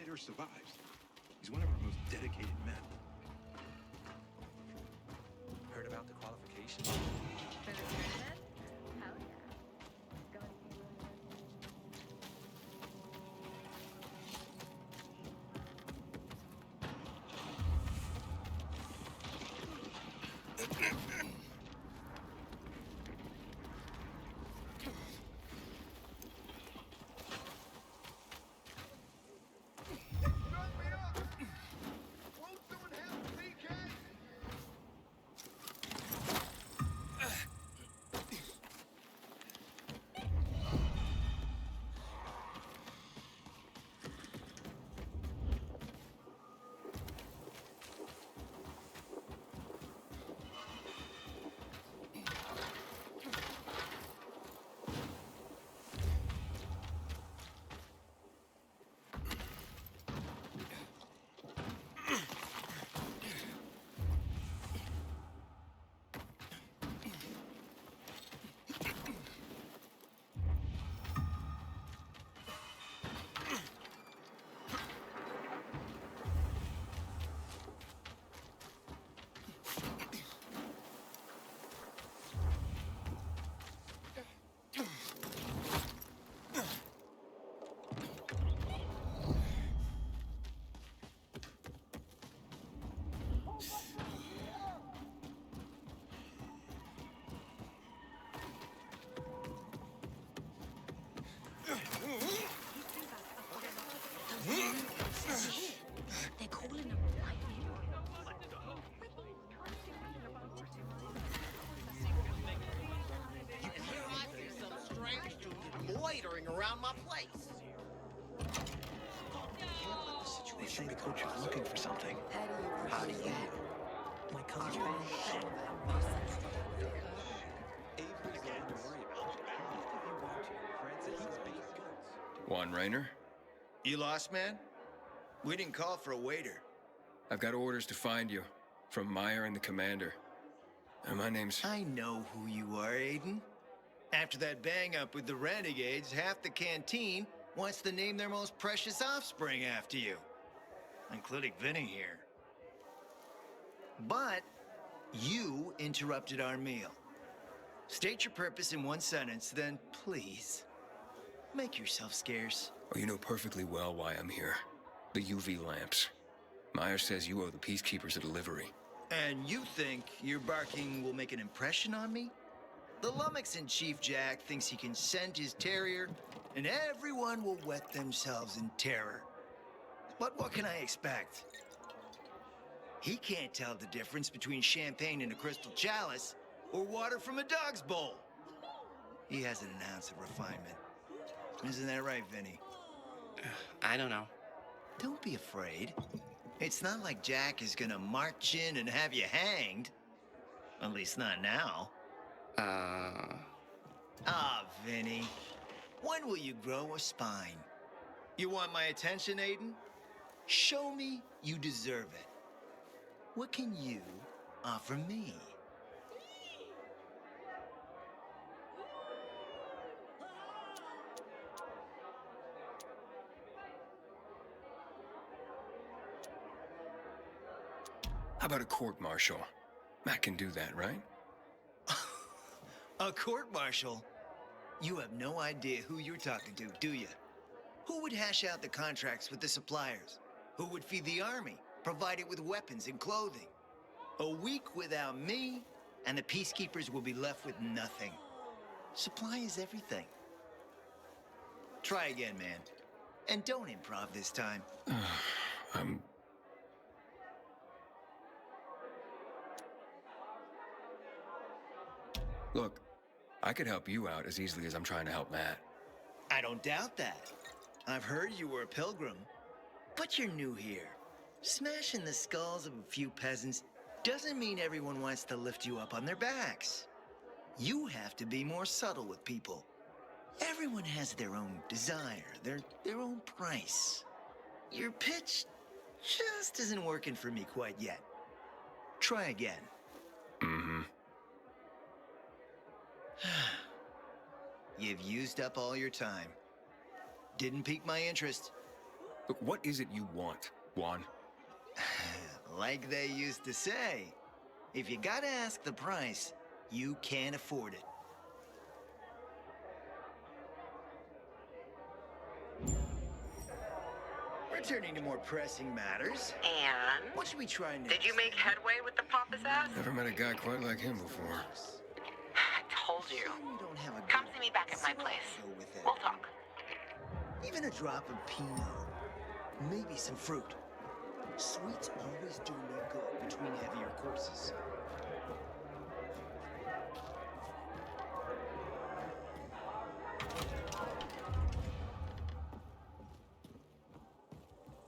fighter survives. He's one of our most dedicated men. Heard about the qualifications? For the tournament? Hell yeah. Go ahead. They're calling them lightning. You hear I see some strange dude loitering around my place. They say the coach is looking for something. How do you? My coach. Juan Raynor? You lost, man? We didn't call for a waiter. I've got orders to find you from Meyer and the commander. And my name's... I know who you are, Aiden. After that bang-up with the Renegades, half the canteen wants to name their most precious offspring after you. Including Vinny here. But you interrupted our meal. State your purpose in one sentence, then please, make yourself scarce. Oh, you know perfectly well why I'm here. The UV lamps. Meyer says you owe the Peacekeepers a delivery. And you think your barking will make an impression on me? The Lummox-in-Chief Jack thinks he can scent his terrier, and everyone will wet themselves in terror. But what can I expect? He can't tell the difference between champagne in a crystal chalice or water from a dog's bowl. He hasn't an ounce of refinement. Isn't that right, Vinny? I don't know. Don't be afraid. It's not like Jack is gonna march in and have you hanged. At least not now. Ah, Vinny. When will you grow a spine? You want my attention, Aiden? Show me you deserve it. What can you offer me? How about a court-martial? Matt can do that, right? A court-martial? You have no idea who you're talking to, do you? Who would hash out the contracts with the suppliers? Who would feed the army, provide it with weapons and clothing? A week without me, and the Peacekeepers will be left with nothing. Supply is everything. Try again, man. And don't improv this time. Look, I could help you out as easily as I'm trying to help Matt. I don't doubt that. I've heard you were a pilgrim. But you're new here. Smashing the skulls of a few peasants doesn't mean everyone wants to lift you up on their backs. You have to be more subtle with people. Everyone has their own desire, their own price. Your pitch just isn't working for me quite yet. Try again. Mm-hmm. You've used up all your time. Didn't pique my interest. Look, what is it you want, Juan? Like they used to say, if you gotta ask the price, you can't afford it. Returning to more pressing matters. And? What should we try next? Did you make headway with the pompous ass? Never met a guy quite like him before. I told you. We don't have a Come good see me back at my one, so place. I'll go with it. We'll talk. Even a drop of Pinot. Maybe some fruit. Sweets always do me good between heavier courses.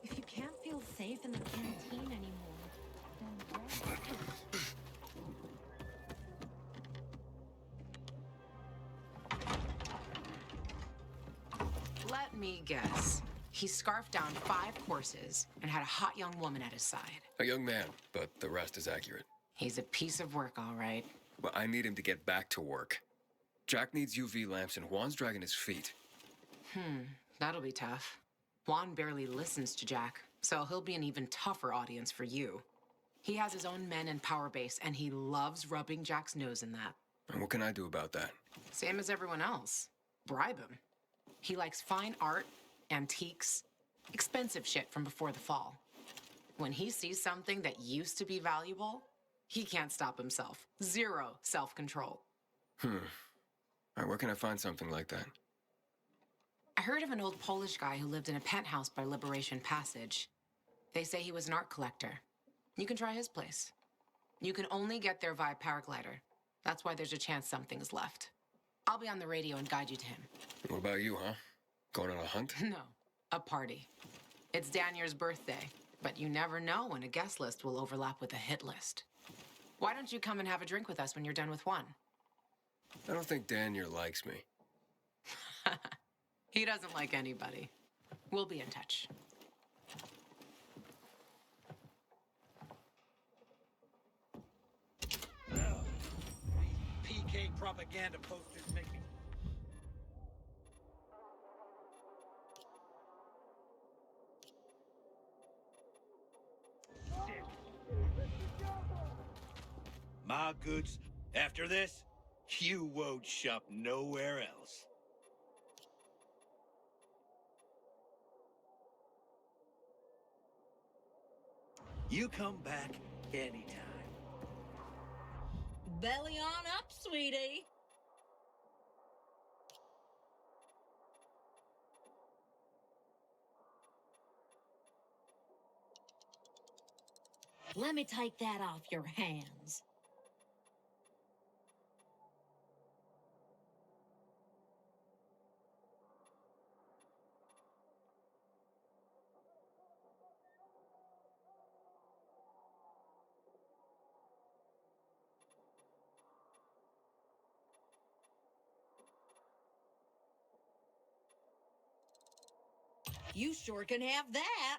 If you can't feel safe in the canteen anymore, then where? Let me guess. He scarfed down 5 courses and had a hot young woman at his side. A young man, but the rest is accurate. He's a piece of work, all right. But I need him to get back to work. Jack needs UV lamps and Juan's dragging his feet. That'll be tough. Juan barely listens to Jack, so he'll be an even tougher audience for you. He has his own men and power base, and he loves rubbing Jack's nose in that. And what can I do about that? Same as everyone else. Bribe him. He likes fine art, antiques, expensive shit from before the fall. When he sees something that used to be valuable, he can't stop himself. 0 self-control. All right, where can I find something like that? I heard of an old Polish guy who lived in a penthouse by Liberation Passage. They say he was an art collector. You can try his place. You can only get there via paraglider. That's why there's a chance something's left. I'll be on the radio and guide you to him. What about you, huh? Going on a hunt? No, a party. It's Danier's birthday, but you never know when a guest list will overlap with a hit list. Why don't you come and have a drink with us when you're done with one? I don't think Danier likes me. He doesn't like anybody. We'll be in touch. PK propaganda posters make me... My goods, after this, you won't shop nowhere else. You come back anytime. Belly on up, sweetie. Let me take that off your hands. You sure can have that.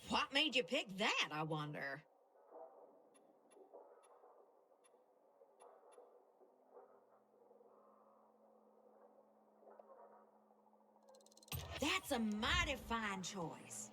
What made you pick that, I wonder? That's a mighty fine choice.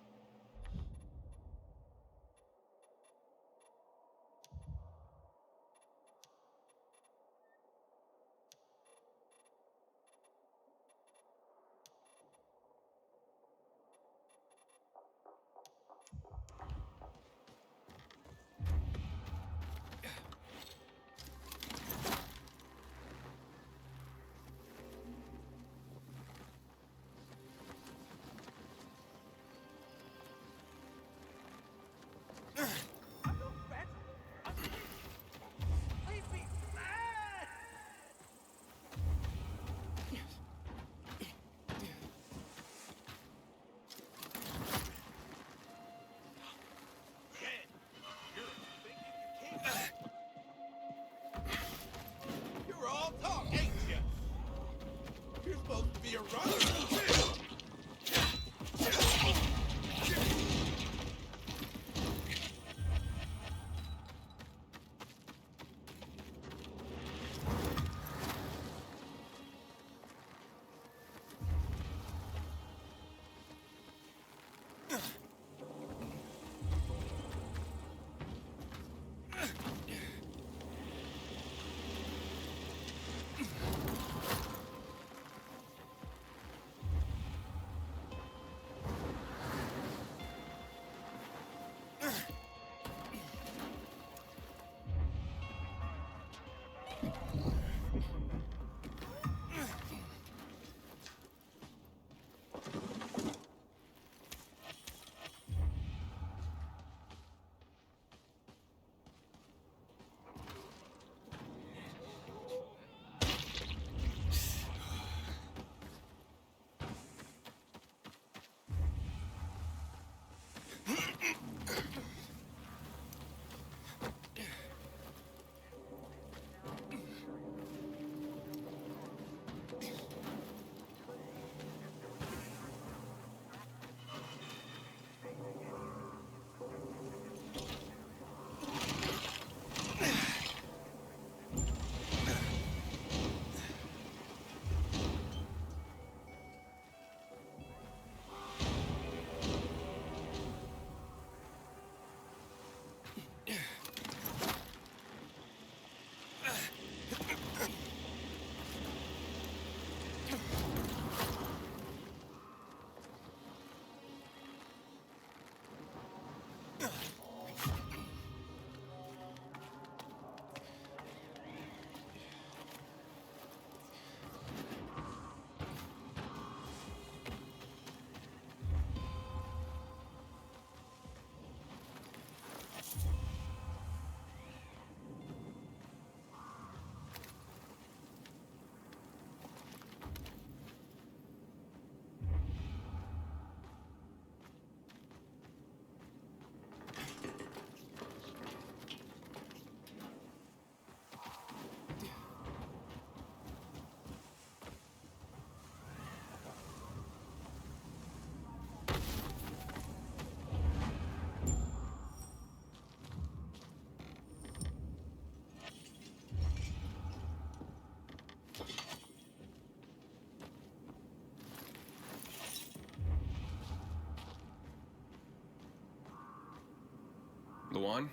Luan?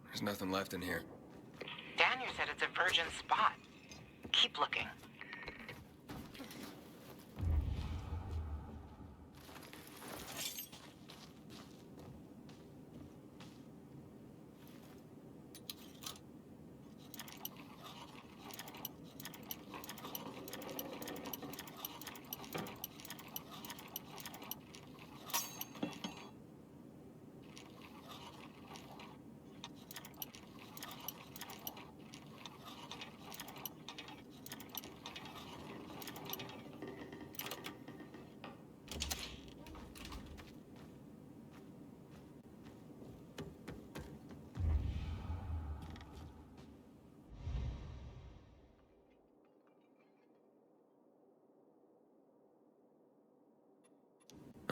There's nothing left in here. Daniel said it's a virgin spot. Keep looking.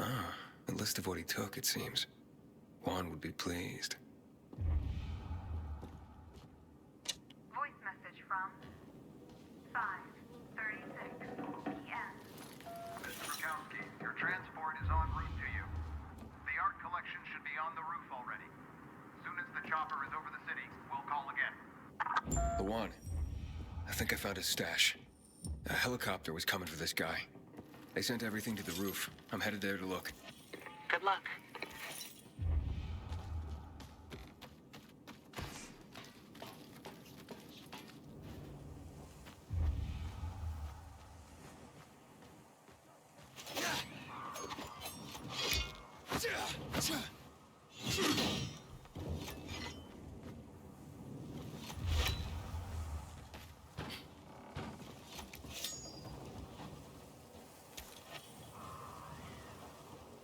Ah, a list of what he took, it seems. Juan would be pleased. Voice message from 5:36 p.m. Mr. Rukowski, your transport is en route to you. The art collection should be on the roof already. As soon as the chopper is over the city, we'll call again. Luan, I think I found his stash. A helicopter was coming for this guy. They sent everything to the roof. I'm headed there to look. Good luck.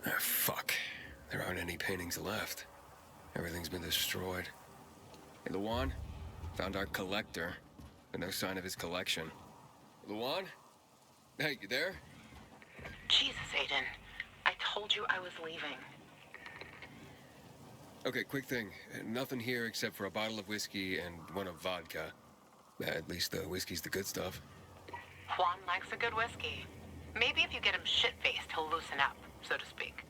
Ah, fuck. There aren't any paintings left. Everything's been destroyed. Hey, Luan? Found our collector, but no sign of his collection. Luan? Hey, you there? Jesus, Aiden. I told you I was leaving. Okay, quick thing. Nothing here except for a bottle of whiskey and one of vodka. At least the whiskey's the good stuff. Juan likes a good whiskey. Maybe if you get him shit-faced, he'll loosen up, so to speak.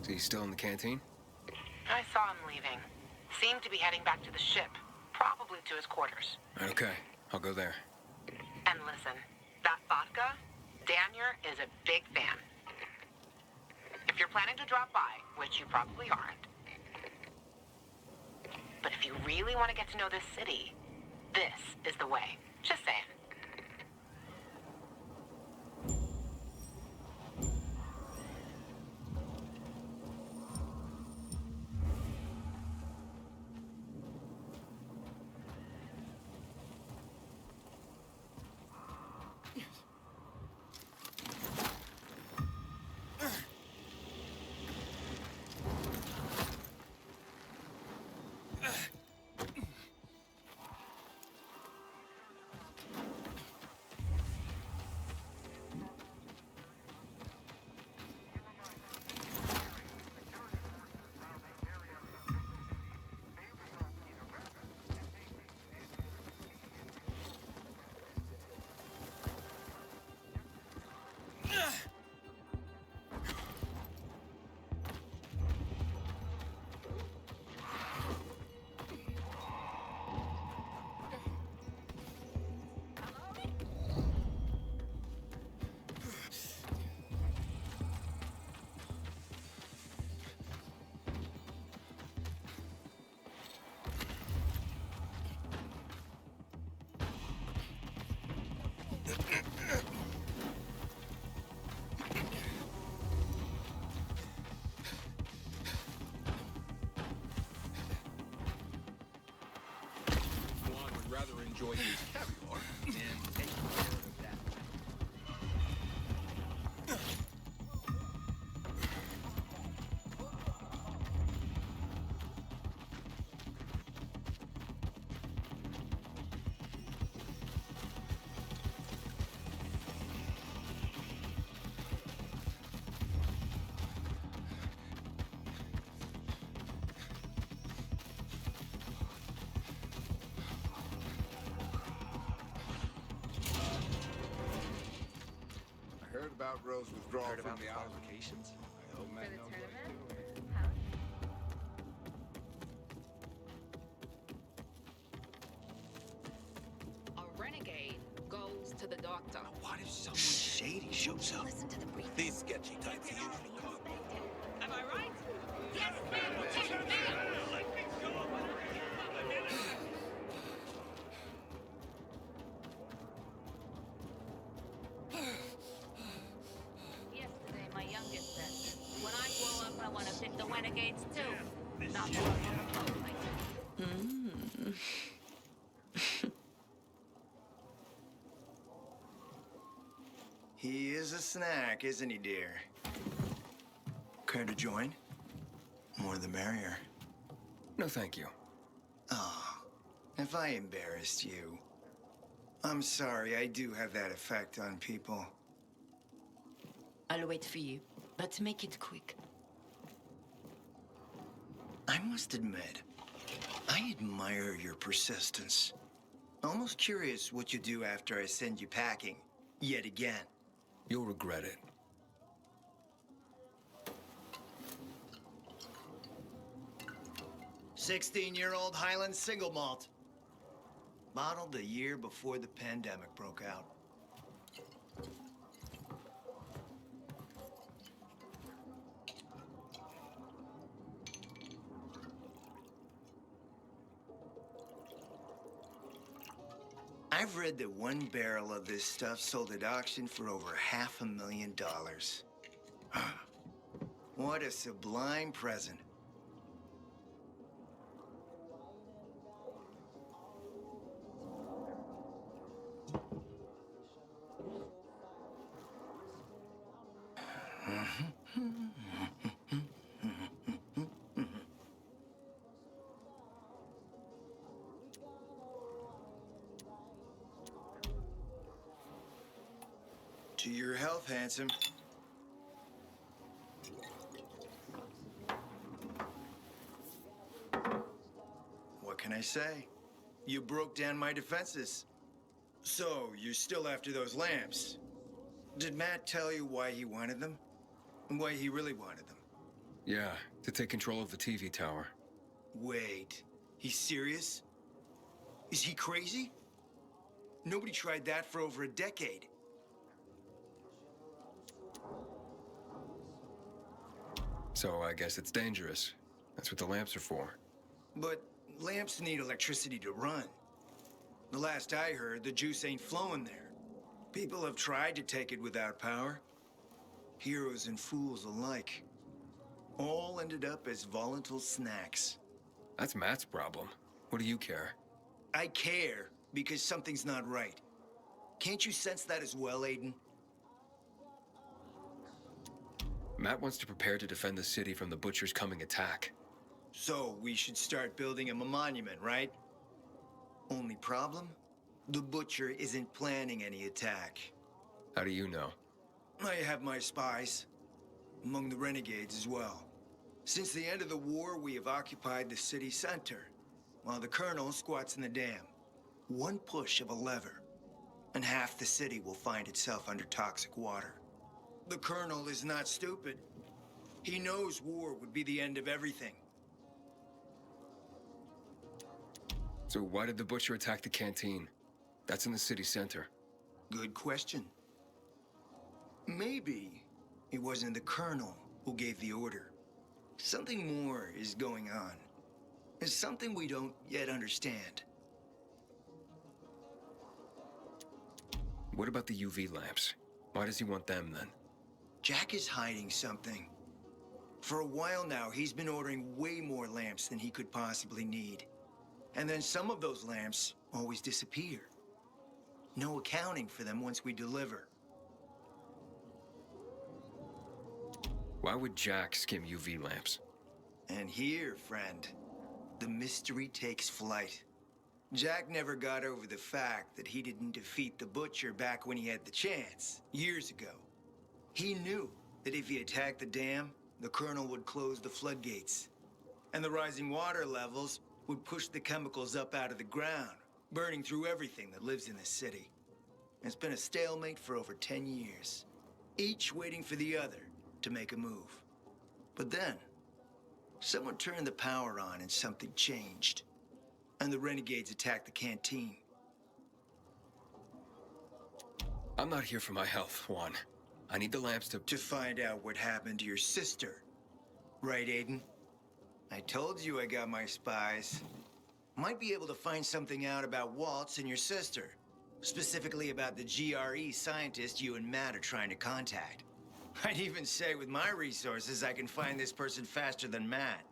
Is he still in the canteen? I saw him leaving. Seemed to be heading back to the ship. Probably to his quarters. Okay, I'll go there. And listen, that vodka, Daniel is a big fan. If you're planning to drop by, which you probably aren't, but if you really want to get to know this city, this is the way. Just saying. One would rather enjoy his caviar than take care of that. I heard about Rose withdrawal Heard from about the the island. qualifications? I hope For Matt the knows what he's tournament? doing. Hell A renegade goes to the doctor. What if someone shady shows up? Listen to the brief. These sketchy types usually come. Am I right? Yesterday, my youngest said, when I grow up, I want to pick the renegades too. Not the ones on the boat like me. He is a snack, isn't he, dear? Care to join? More the merrier. No, thank you. Oh, if I embarrassed you. I'm sorry, I do have that effect on people. I'll wait for you, but make it quick. I must admit, I admire your persistence. Almost curious what you do after I send you packing, yet again. You'll regret it. "16-year-old Highland single malt. Bottled the year before the pandemic broke out. I've read that one barrel of this stuff sold at auction for over $500,000. What a sublime present. To your health, handsome. What can I say? You broke down my defenses. So, you're still after those lamps. Did Matt tell you why he wanted them? And why he really wanted them? Yeah, to take control of the TV tower. Wait, he's serious? Is he crazy? Nobody tried that for over a decade. So I guess it's dangerous. That's what the lamps are for. But lamps need electricity to run. The last I heard, the juice ain't flowing there. People have tried to take it without power. Heroes and fools alike. All ended up as volatile snacks. That's Matt's problem. What do you care? I care because something's not right. Can't you sense that as well, Aiden? Matt wants to prepare to defend the city from the Butcher's coming attack. So we should start building him a monument, right? Only problem? The Butcher isn't planning any attack. How do you know? I have my spies. Among the renegades as well. Since the end of the war, we have occupied the city center, while the Colonel squats in the dam. One push of a lever, and half the city will find itself under toxic water. The Colonel is not stupid. He knows war would be the end of everything. So why did the Butcher attack the canteen? That's in the city center. Good question. Maybe it wasn't the Colonel who gave the order. Something more is going on. It's something we don't yet understand. What about the UV lamps? Why does he want them, then? Jack is hiding something. For a while now, he's been ordering way more lamps than he could possibly need. And then some of those lamps always disappear. No accounting for them once we deliver. Why would Jack skim UV lamps? And here, friend, the mystery takes flight. Jack never got over the fact that he didn't defeat the Butcher back when he had the chance, years ago. He knew that if he attacked the dam, the Colonel would close the floodgates. And the rising water levels would push the chemicals up out of the ground, burning through everything that lives in the city. It's been a stalemate for over 10 years, each waiting for the other to make a move. But then, someone turned the power on and something changed. And the renegades attacked the canteen. I'm not here for my health, Juan. I need the lamps to find out what happened to your sister. Right, Aiden? I told you I got my spies. Might be able to find something out about Waltz and your sister. Specifically about the GRE scientist you and Matt are trying to contact. I'd even say with my resources, I can find this person faster than Matt.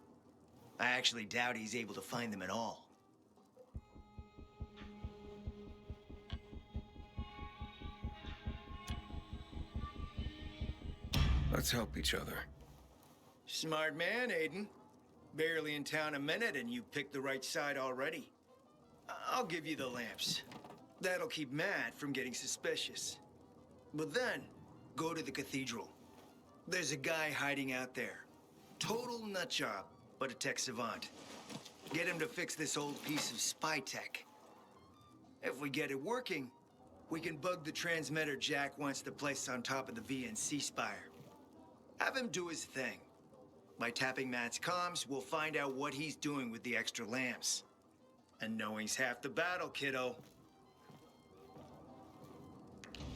I actually doubt he's able to find them at all. Let's help each other. Smart man, Aiden. Barely in town a minute and you picked the right side already. I'll give you the lamps. That'll keep Matt from getting suspicious. But then, go to the cathedral. There's a guy hiding out there. Total nutjob, but a tech savant. Get him to fix this old piece of spy tech. If we get it working, we can bug the transmitter Jack wants to place on top of the VNC spire. Have him do his thing. By tapping Matt's comms, we'll find out what he's doing with the extra lamps. And knowing's half the battle, kiddo.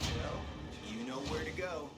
Well, you know where to go.